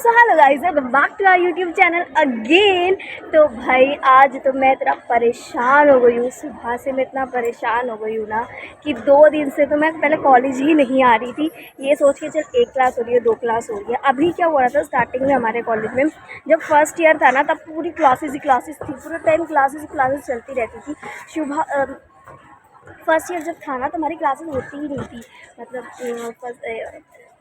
So hello guys, welcome back to our YouTube channel again. तो भाई आज तो मैं इतना परेशान हो गई हूँ, सुबह से मैं इतना परेशान हो गई हूँ ना कि 2 दिन से तो मैं पहले कॉलेज ही नहीं आ रही थी। ये सोच के चल एक क्लास हो रही है, 2 क्लास हो रही है। अभी क्या हो रहा था स्टार्टिंग में हमारे कॉलेज में, जब फर्स्ट ईयर था ना तब पूरी क्लासेस ही क्लासेस थी, पूरे टाइम क्लासेस ही क्लासेस चलती रहती थी। सुबह फर्स्ट ईयर जब था ना तो हमारी क्लासेस होती ही नहीं थी। मतलब फर्स्ट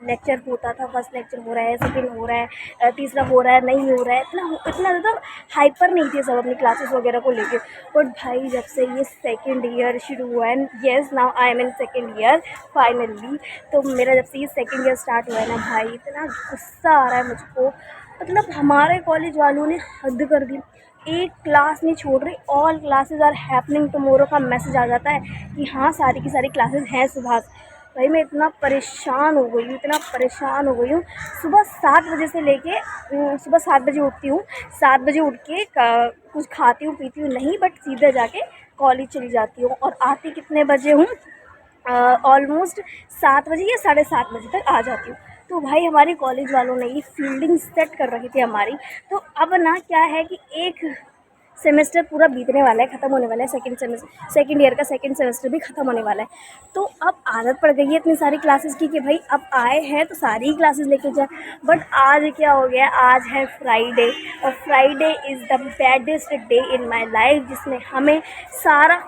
लेक्चर होता था, फर्स्ट लेक्चर हो रहा है, सेकंड हो रहा है, तीसरा हो रहा है, नहीं हो रहा है, इतना ज़्यादा हाइपर नहीं थे सब अपनी क्लासेस वगैरह को लेके। बट भाई जब से ये सेकंड ईयर शुरू हुआ है, yes now I am in second year finally. तो मेरा जब से ये सेकंड ईयर स्टार्ट हुआ है ना भाई, इतना गुस्सा आ रहा है मुझको। मतलब हमारे कॉलेज वालों ने हद कर दी, एक क्लास नहीं छोड़ रही, all classes are happening tomorrow का मैसेज आ जाता है कि हाँ सारी की सारी क्लासेस हैं सुबह। भाई मैं इतना परेशान हो गई हूँ, इतना परेशान हो गई हूँ। सुबह 7 बजे से लेके सुबह 7 बजे उठती हूँ, 7 बजे उठ के कुछ खाती हूँ पीती हूँ नहीं, बट सीधे जाके कॉलेज चली जाती हूँ। और आती कितने बजे हूँ, ऑलमोस्ट 7 बजे या 7:30 बजे तक आ जाती हूँ। तो भाई हमारे कॉलेज वालों ने ये फील्डिंग सेट कर रखी थी हमारी। तो अब ना क्या है कि एक सेमेस्टर पूरा बीतने वाला है, ख़त्म होने वाला है। सेकंड ईयर का सेकंड सेमेस्टर भी ख़त्म होने वाला है। तो अब आदत पड़ गई है इतनी सारी क्लासेस की कि भाई अब आए हैं तो सारी ही क्लासेस लेके जाए। बट आज क्या हो गया, आज है फ्राइडे, और Friday is the baddest day in my life, जिसमें हमें सारा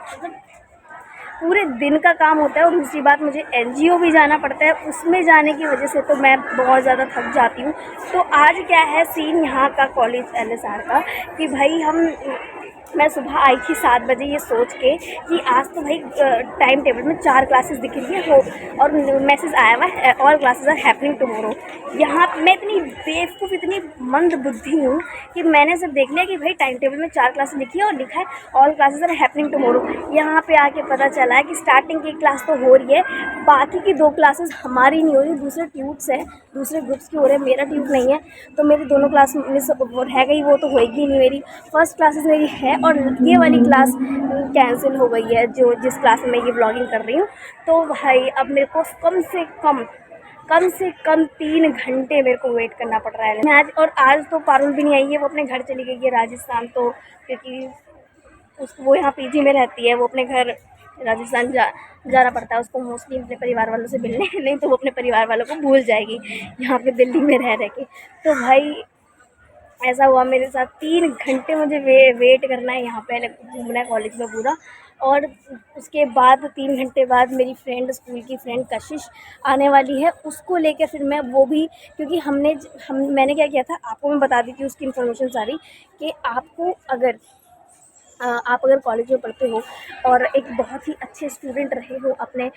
पूरे दिन का काम होता है। और दूसरी बात, मुझे एनजीओ भी जाना पड़ता है, उसमें जाने की वजह से तो मैं बहुत ज़्यादा थक जाती हूँ। तो आज क्या है सीन यहाँ का कॉलेज एलएसआर का कि भाई मैं सुबह आई थी 7 बजे ये सोच के कि आज तो भाई टाइम टेबल में 4 क्लासेस दिख रही है हो, और मैसेज आया हुआ है all classes are happening tomorrow. यहाँ मैं इतनी बेवकूफ़, इतनी मंद बुद्धि हूँ कि मैंने सिर्फ देख लिया कि भाई टाइम टेबल में 4 क्लासेस लिखी है और लिखा है all classes are happening tomorrow. यहाँ पे आके पता चला है कि स्टार्टिंग की क्लास तो हो रही है, बाकी की 2 क्लासेस हमारी नहीं हो रही, दूसरे ट्यूब्स है, दूसरे ग्रुप्स की हो रहे हैं, मेरा ट्यूब नहीं है। तो मेरी दोनों क्लास मिस रह गई, वो तो होएगी ही नहीं। मेरी फर्स्ट क्लासेस मेरी है और ये वाली क्लास कैंसिल हो गई है, जिस क्लास में मैं ये ब्लॉगिंग कर रही हूँ। तो भाई अब मेरे को कम से कम 3 घंटे मेरे को वेट करना पड़ रहा है। मैं आज तो पारुल भी नहीं आई है, वो अपने घर चली गई है राजस्थान। तो क्योंकि वो यहाँ पीजी में रहती है, वो अपने घर राजस्थान जाना पड़ता है उसको मोस्टली अपने परिवार वालों से मिलने, नहीं तो वो अपने परिवार वालों को भूल जाएगी यहाँ पे दिल्ली में रह के। तो भाई ऐसा हुआ मेरे साथ, 3 घंटे मुझे वेट करना है यहाँ पे, घूमना है कॉलेज में पूरा। और उसके बाद 3 घंटे बाद मेरी फ्रेंड, स्कूल की फ्रेंड कशिश आने वाली है, उसको लेकर फिर मैं वो भी, क्योंकि मैंने क्या किया था आपको मैं बता दी थी उसकी इन्फॉर्मेशन सारी, कि आप अगर कॉलेज में पढ़ते हो और एक बहुत ही अच्छे स्टूडेंट रहे हो अपने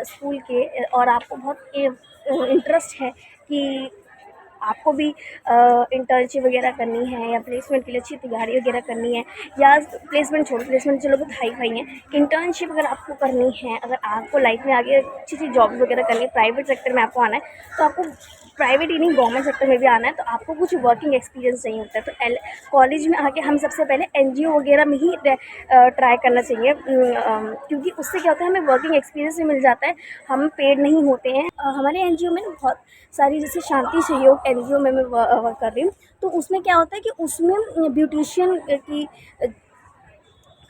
स्कूल के, और आपको बहुत इंटरेस्ट है कि आपको भी इंटर्नशिप वगैरह करनी है या प्लेसमेंट के लिए अच्छी तैयारी वगैरह करनी है, या प्लेसमेंट चलो बहुत हाई फाई है, इंटर्नशिप अगर आपको करनी है, अगर आपको लाइफ में आगे अच्छी अच्छी जॉब्स वगैरह करनी है, प्राइवेट सेक्टर में आपको आना है, तो आपको प्राइवेट ही नहीं गवर्नमेंट सेक्टर में भी आना है, तो आपको कुछ वर्किंग एक्सपीरियंस चाहिए होता है। तो कॉलेज में आके हम सबसे पहले एनजीओ वगैरह में ही ट्राई करना चाहिए, क्योंकि उससे क्या होता है, हमें वर्किंग एक्सपीरियंस भी मिल जाता है, हम पेड नहीं होते हैं। हमारे एनजीओ में बहुत सारी, जैसे शांति सहयोग एनजीओ में मैं वर्क कर रही हूँ, तो उसमें क्या होता है कि उसमें ब्यूटिशियन की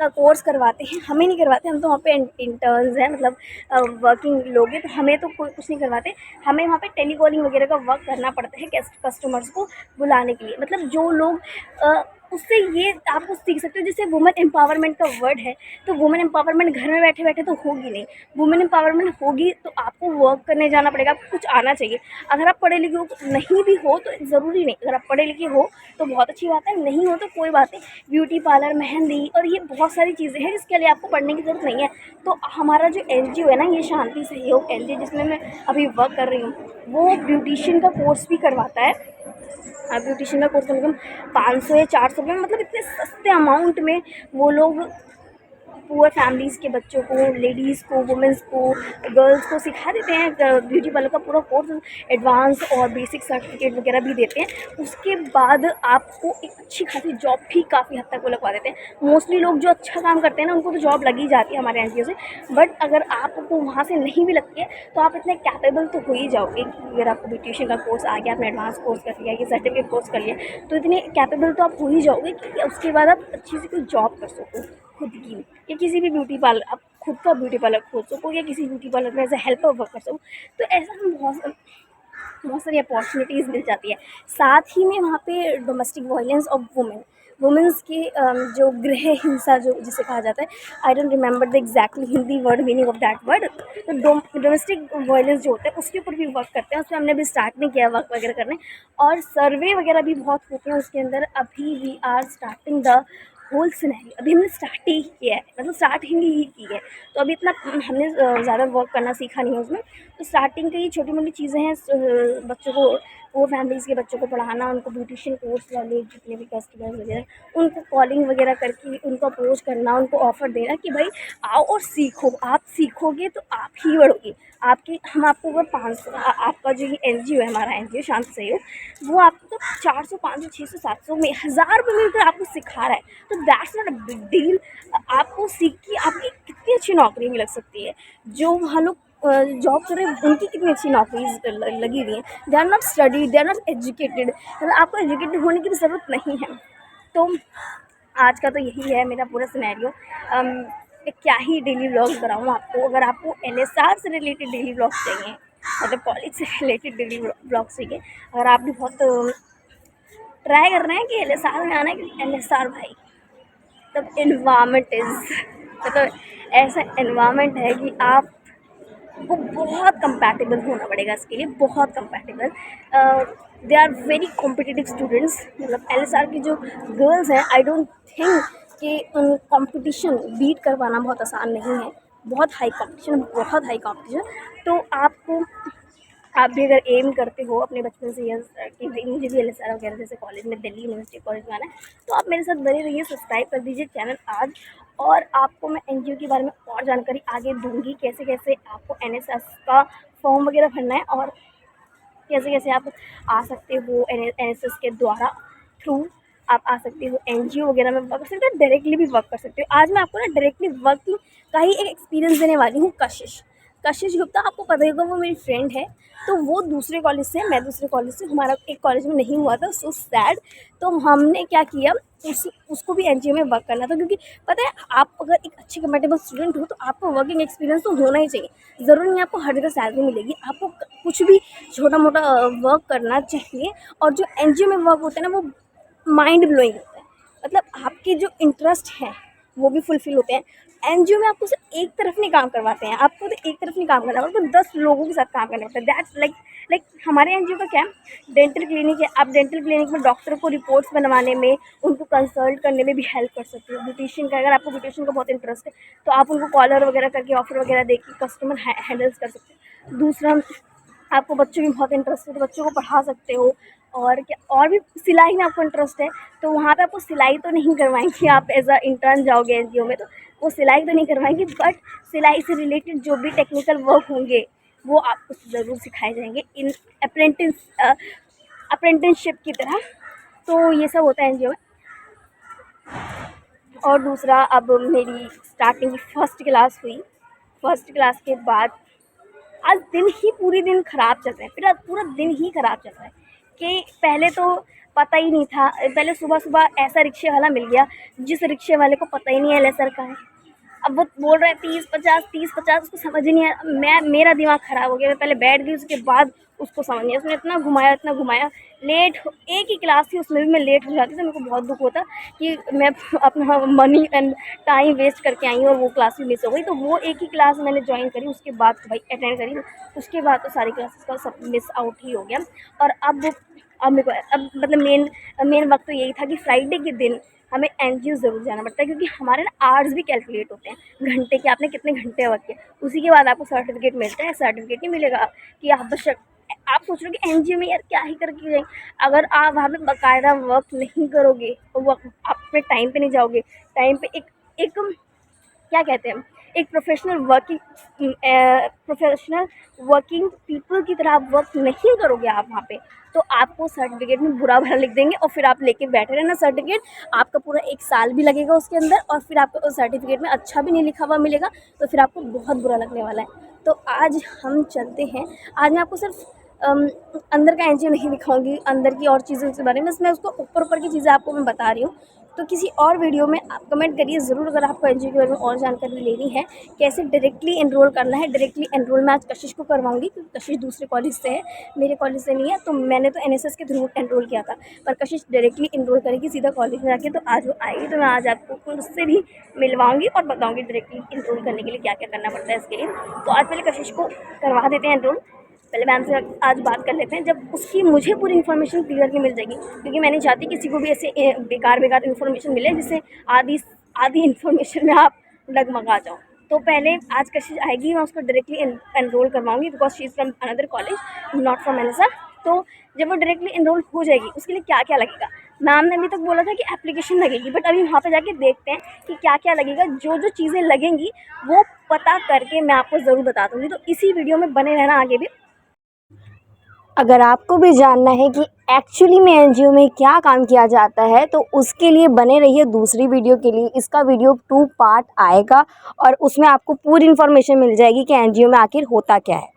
का कोर्स करवाते हैं, हमें नहीं करवाते, हम तो वहाँ पे इंटर्न्स हैं, मतलब वर्किंग लोग हैं, तो हमें तो कोई कुछ नहीं करवाते। हमें वहाँ पे टेलीकॉलिंग वगैरह का वर्क करना पड़ता है कस्टमर्स को बुलाने के लिए। मतलब जो लोग उससे ये आप कुछ सीख सकते हो, जैसे वुमेन एम्पावरमेंट का वर्ड है, तो वुमेन एम्पावरमेंट घर में बैठे बैठे तो होगी नहीं। वुमेन एम्पावरमेंट होगी तो आपको वर्क करने जाना पड़ेगा, आपको कुछ आना चाहिए। अगर आप पढ़े लिखे हो नहीं भी हो तो ज़रूरी नहीं, अगर आप पढ़े लिखे हो तो बहुत अच्छी बात है, नहीं हो तो कोई बात नहीं। ब्यूटी पार्लर, मेहंदी और ये बहुत सारी चीज़ें हैं जिसके लिए आपको पढ़ने की ज़रूरत नहीं है। तो हमारा जो एनजीओ है ना, ये शांति सहयोग एनजीओ जिसमें मैं अभी वर्क कर रही हूँ, वो ब्यूटिशियन का कोर्स भी करवाता है। ब्यूटिशियन का कोर्स कम से कम 500 या 400 रुपये, मतलब इतने सस्ते अमाउंट में वो लोग पुअर फैमिलीज़ के बच्चों को, लेडीज़ को, वुमेंस को, गर्ल्स को सिखा देते हैं ब्यूटी पार्लर का पूरा कोर्स, एडवांस और बेसिक सर्टिफिकेट वगैरह भी देते हैं। उसके बाद आपको एक अच्छी खासी जॉब भी काफ़ी हद तक वो लगवा देते हैं। मोस्टली लोग जो अच्छा काम करते हैं ना, उनको तो जॉब लग ही जाती है हमारे एनजीओ से। बट अगर आपको वहाँ से नहीं भी लगती है तो आप इतने कैपेबल तो हो ही जाओगे कि अगर आपको ब्यूटिशियन का कोर्स आ गया, आपने एडवांस कोर्स कर लिया, ये सर्टिफिकेट कोर्स कर लिया, तो इतने कैपेबल तो आप हो ही जाओगे कि उसके बाद आप अच्छी सी कोई जॉब कर सको खुद की, या किसी भी ब्यूटी पार्लर, आप खुद का ब्यूटी पार्लर खोल सको, या किसी ब्यूटी पार्लर में एज ए हेल्पर वर्क कर सको। तो ऐसा हम बहुत सारी अपॉर्चुनिटीज़ मिल जाती है। साथ ही में वहाँ पे डोमेस्टिक वायलेंस ऑफ वुमेन्स के जो गृह हिंसा जो जिसे कहा जाता है, I don't remember the exactly Hindi word meaning of that word. तो डोमेस्टिक वायलेंस जो होता है उसके ऊपर भी वर्क करते हैं। उसमें हमने अभी स्टार्ट नहीं किया वर्क वगैरह करने, और सर्वे वगैरह भी बहुत होते हैं उसके अंदर। अभी we are starting the whole scenario, अभी हमने स्टार्ट ही किया है, मतलब स्टार्टिंग ही की है। तो अभी इतना हमने ज़्यादा वर्क करना सीखा नहीं है उसमें। तो स्टार्टिंग की छोटी मोटी चीज़ें हैं, बच्चों को, वो फैमिलीज़ के बच्चों को पढ़ाना, उनको ब्यूटिशियन कोर्स वाले जितने भी कस्टमर्स वगैरह, उनको कॉलिंग वगैरह करके उनको अप्रोच करना, उनको ऑफ़र देना कि भाई आओ और सीखो। आप सीखोगे तो आप ही बढ़ोगे। आपकी हम आपको अगर 500 आपका जो ये एनजीओ है, हमारा एनजीओ शांत सहयोग, वो आपको तो 400 500 600 700 में 1000 रुपये मिलकर आपको सिखा रहा है, तो that's not a big deal. आपको सीख के आपकी कितनी अच्छी नौकरी भी लग सकती है। जो वहाँ लोग जॉब कर रहे हैं उनकी कितनी अच्छी नौकरी लगी हुई है। They are not study, they are not educated, मतलब आपको एजुकेटेड होने की भी ज़रूरत नहीं है। तो आज का तो यही है मेरा पूरा सिनेरियो। क्या ही डेली व्लॉग्स बनाऊँ आपको। अगर आपको एलएसआर से रिलेटेड डेली व्लॉग्स चाहिए, मतलब कॉलेज से रिलेटेड डेली व्लॉग्स चाहिए, अगर आप भी बहुत ट्राई कर रहे हैं कि एलएसआर में आना है, कि एलएसआर भाई तब इन्वामेंट मतलब ऐसा इन्वामेंट है कि आपको बहुत कंपैटिबल होना पड़ेगा इसके लिए, बहुत compatible. They are very competitive students, मतलब एलएसआर की जो गर्ल्स हैं, आई डोंट थिंक कि उन कंपटीशन बीट कर पाना बहुत आसान नहीं है। बहुत हाई कंपटीशन, बहुत हाई कंपटीशन। तो आपको, आप भी अगर एम करते हो अपने बचपन से यस कि भाई मुझे भी एलएसआर वगैरह जैसे कॉलेज में, दिल्ली यूनिवर्सिटी कॉलेज में आना है, तो आप मेरे साथ बने रहिए, सब्सक्राइब कर दीजिए चैनल आज। और आपको मैं एनजीओ के बारे में और जानकारी आगे दूंगी, कैसे कैसे आपको एनएसएस का फॉर्म वगैरह भरना है, और कैसे कैसे आप आ सकते हो एनएसएस के द्वारा थ्रू आप आ सकते हो एनजीओ वगैरह में वर्क कर सकते हो, डायरेक्टली भी वर्क कर सकते हो। आज मैं आपको ना डायरेक्टली वर्किंग का ही एक एक्सपीरियंस देने वाली हूँ। कशिश गुप्ता, आपको पता ही होगा, वो मेरी फ्रेंड है। तो वो दूसरे कॉलेज से है, मैं दूसरे कॉलेज से, हमारा एक कॉलेज में नहीं हुआ था, सो सैड। तो हमने क्या किया, उसको भी एनजीओ में वर्क करना था, क्योंकि पता है आप अगर एक अच्छे कंपेटेबल स्टूडेंट हो तो आपको वर्किंग एक्सपीरियंस तो होना ही चाहिए। ज़रूरी नहीं आपको हर जगह सैलरी मिलेगी, आपको कुछ भी छोटा मोटा वर्क करना चाहिए। और जो एनजीओ में वर्क होता है ना, वो माइंड ब्लोइंग होता है, मतलब आपके जो इंटरेस्ट हैं वो भी फुलफिल होते हैं। एनजीओ में आपको सिर्फ एक तरफ नहीं काम करवाते हैं, आपको तो एक तरफ नहीं काम करना पड़ता, 10 लोगों के साथ काम करना पड़ता है। दैट्स लाइक हमारे एनजीओ का क्या है, डेंटल क्लिनिक है। आप डेंटल क्लिनिक में डॉक्टर को रिपोर्ट्स बनवाने में, उनको कंसल्ट करने में भी हेल्प कर सकते हो। ब्यूटिशियन का, अगर आपको ब्यूटिशियन का बहुत इंटरेस्ट है तो आप उनको कॉलर वगैरह करके, ऑफर वगैरह दे के कस्टमर हैंडल्स कर सकते हो। दूसरा, आपको बच्चों में बहुत इंटरेस्ट है तो बच्चों को पढ़ा सकते हो। और क्या, और भी सिलाई में आपको इंटरेस्ट है तो वहाँ पे आपको सिलाई तो नहीं करवाएंगे, आप एज अ इंटर्न जाओगे एनजीओ में तो वो सिलाई तो नहीं करवाएंगे, बट सिलाई से रिलेटेड जो भी टेक्निकल वर्क होंगे वो आपको ज़रूर सिखाए जाएंगे इन अप्रेंटिसशिप की तरह। तो ये सब होता है एनजीओ में। और दूसरा, अब मेरी स्टार्टिंग की फर्स्ट क्लास हुई। फर्स्ट क्लास के बाद आज दिन ही पूरे दिन ख़राब चल रहा है, फिर आज पूरा दिन ही ख़राब चल रहा है। कि पहले तो पता ही नहीं था, पहले सुबह सुबह ऐसा रिक्शे वाला मिल गया जिस रिक्शे वाले को पता ही नहीं है एलएसआर का है। अब वो बोल रहा है 30 50 उसको समझ ही नहीं आया। मेरा दिमाग ख़राब हो गया, मैं पहले बैठ गई, उसके बाद उसको समझ नहीं आया। उसने इतना घुमाया, एक ही क्लास थी उसमें भी मैं लेट हो जाती, तो मेरे को बहुत दुख होता कि मैं अपना मनी एंड टाइम वेस्ट करके आई हूँ और वो क्लास भी मिस हो गई। तो वो एक ही क्लास मैंने ज्वाइन करी, उसके बाद भाई अटेंड करी, उसके बाद तो सारी क्लासेस का सब मिस आउट ही हो गया। और अब मेरे को अब मतलब मेन वक्त तो यही था कि फ्राइडे के दिन हमें एनजीओ ज़रूर जाना पड़ता है, क्योंकि हमारे ना आवर्स भी कैलकुलेट होते हैं, घंटे के, आपने कितने घंटे वर्क किए, उसी के बाद आपको सर्टिफिकेट मिलता है। सर्टिफिकेट नहीं मिलेगा कि आप सोच रहे हो कि एनजीओ में यार क्या ही करके जाएंगे। अगर आप वहाँ पे बाकायदा वर्क नहीं करोगे, तो वो आप अपने टाइम पे नहीं जाओगे, टाइम पे एक क्या कहते हैं, एक प्रोफेशनल वर्किंग पीपल की तरह आप वर्क नहीं करोगे आप वहाँ पे, तो आपको सर्टिफिकेट में बुरा भला लिख देंगे और फिर आप लेके बैठे रहना सर्टिफिकेट। आपका पूरा 1 साल भी लगेगा उसके अंदर और फिर आपको उस सर्टिफिकेट में अच्छा भी नहीं लिखा हुआ मिलेगा, तो फिर आपको बहुत बुरा लगने वाला है। तो आज हम चलते हैं, आज मैं आपको सिर्फ अंदर का एनजीओ नहीं दिखाऊंगी, अंदर की और चीज़ों के बारे में, बस मैं उसको ऊपर की चीज़ें आपको मैं बता रही हूँ। तो किसी और वीडियो में आप कमेंट करिए ज़रूर अगर आपको एनजीओ के बारे में और जानकारी लेनी है, कैसे डायरेक्टली एनरोल करना है। डायरेक्टली एनरोल मैं आज कशिश को करवाऊंगी क्योंकि कशिश दूसरे कॉलेज से है, मेरे कॉलेज से नहीं है। तो मैंने तो एनएसएस के थ्रू एनरोल किया था, पर कशिश डायरेक्टली एनरोल करेगी सीधा कॉलेज में जाके। तो आज वो आएगी तो मैं आज आपको उससे भी मिलवाऊंगी और बताऊंगी डायरेक्टली एनरोल करने के लिए क्या क्या करना पड़ता है इसके लिए। तो आज पहले कशिश को करवा देते हैं एनरोल। पहले मैम से आज बात कर लेते हैं, जब उसकी मुझे पूरी इन्फॉर्मेशन क्लियर की मिल जाएगी, क्योंकि मैं नहीं चाहती किसी को भी ऐसे बेकार इन्फॉर्मेशन मिले जिससे आधी इन्फॉर्मेशन में आप डगमगा जाओ। तो पहले आज कशिश आएगी, मैं उसको डायरेक्टली एनरोल करवाऊंगी because she is from another college, not from NSS. तो जब वो डायरेक्टली एनरोल हो जाएगी उसके लिए क्या क्या लगेगा, मैम ने अभी तक बोला था कि एप्लीकेशन लगेगी, बट अभी वहाँ पे जाके देखते हैं कि क्या क्या लगेगा। जो चीज़ें लगेंगी वो पता करके मैं आपको ज़रूर बता दूँगी, तो इसी वीडियो में बने रहना आगे भी। अगर आपको भी जानना है कि एक्चुअली में एनजीओ में क्या काम किया जाता है तो उसके लिए बने रहिए दूसरी वीडियो के लिए। इसका वीडियो 2 पार्ट आएगा और उसमें आपको पूरी इन्फॉर्मेशन मिल जाएगी कि एनजीओ में आखिर होता क्या है।